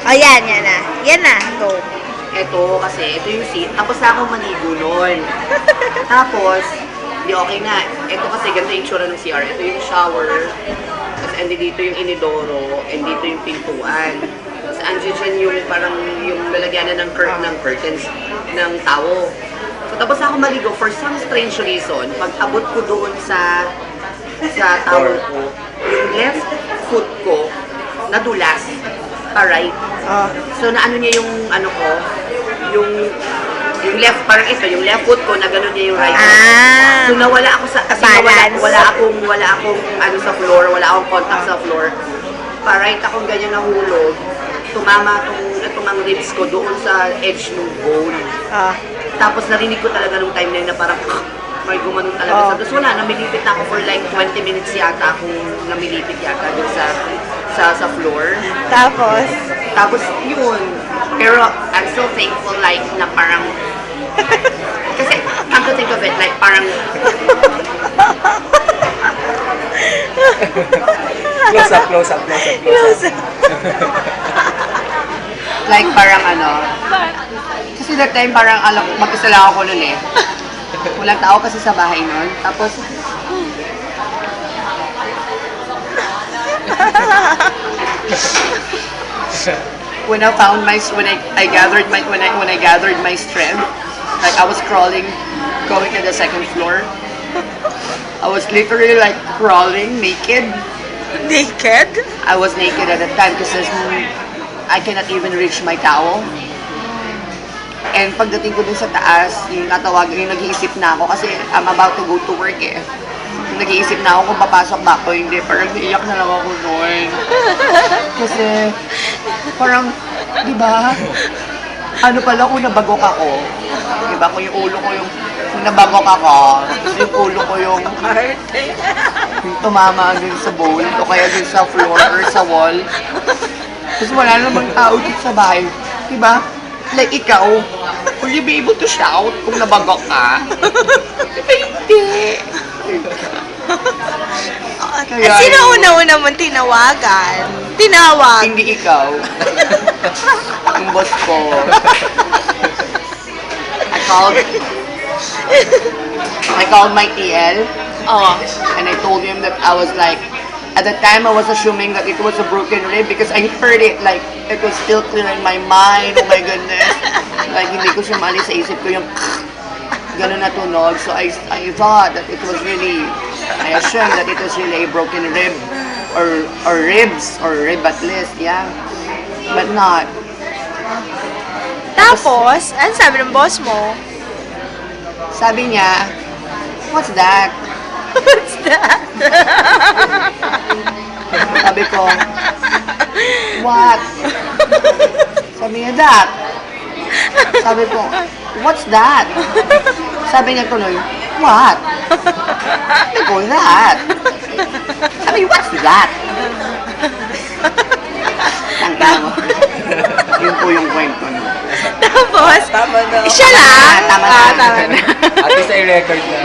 Oh, yan na. Yan na, go. Ito, kasi ito yung seat. Tapos na akong maligo nun. Tapos, di okay na. Ito kasi ganito yung itsura ng CR. Ito yung shower. Tapos, and dito yung inidoro. And dito yung pintuan. Tapos, andyan dyan yung parang yung lalagyanan ng curtains ng tao. So, tapos na akong maligo. For some strange reason, pag abot ko doon sa towel ko, yung left foot ko, nadulas. Pa-right. So, naano niya yung ano ko, yung left, parang ito, yung left foot ko, na gano'n niya yung right foot. So, nawala ako sa, kasi wala akong ano sa floor, wala akong contact sa floor. Pa-right akong ganyan nahulog, tumama itong ang ribs ko doon sa edge ng bone. Tapos narinig ko talaga nung time na yun na parang, may gumanon talaga sa. Tapos wala, namilipit na ako for like 20 minutes yata akong namilipit yata doon sa floor. Tapos yun. Pero I'm so thankful like na parang kasi come to think of it like parang Close up. like parang ano kasi that time parang alam mag-isa lang ako nun eh. Walang tao kasi sa bahay nun. Tapos when I gathered my strength, like I was crawling, going to the second floor. I was literally like crawling naked. Naked? I was naked at the time because I cannot even reach my towel. And pagdating ko dun sa taas, yung nag-iisip na ako kasi I'm about to go to work eh. Nag-iisip na ako kung papasok ba ako, hindi. Parang iiyak na lang ako noon. Kasi, parang, di ba? Ano pala kung nabagok ako? Di ba? Kung yung ulo ko kung nabagok ako, tapos yung ulo ko yung tumama dun sa bowl, o kaya dun sa floor or sa wall. Tapos wala namang tao dun sa bahay. Di ba? Like ikaw, will you be able to shout kung nabagok ka? Hindi. At sino una-una mong tinawagan? Tinawag? Hindi ikaw. Yung boss ko. I called my TL. And I told him that I was like, at the time I was assuming that it was a broken rib because I heard it like, it was still clear in my mind. Oh my goodness. Like, hindi ko siya mali sa isip ko yung gano'n na tunog. So I thought that it was really, I assumed that it was really a broken rib or ribs or rib at least, yeah. But not. Tapos, ano sabi ng boss mo? Sabi niya, what's that? What's that? Sabi ko, what? Sabi niya, that. Sabi ko, what's that? Sabi niya tuloy, what? Sabi ko, that. Sabi, what's that? Tangka mo. Yun po yung kwento niya. Tapos, Tama na. siya lang. Tama na. Tama na. At least ay record na.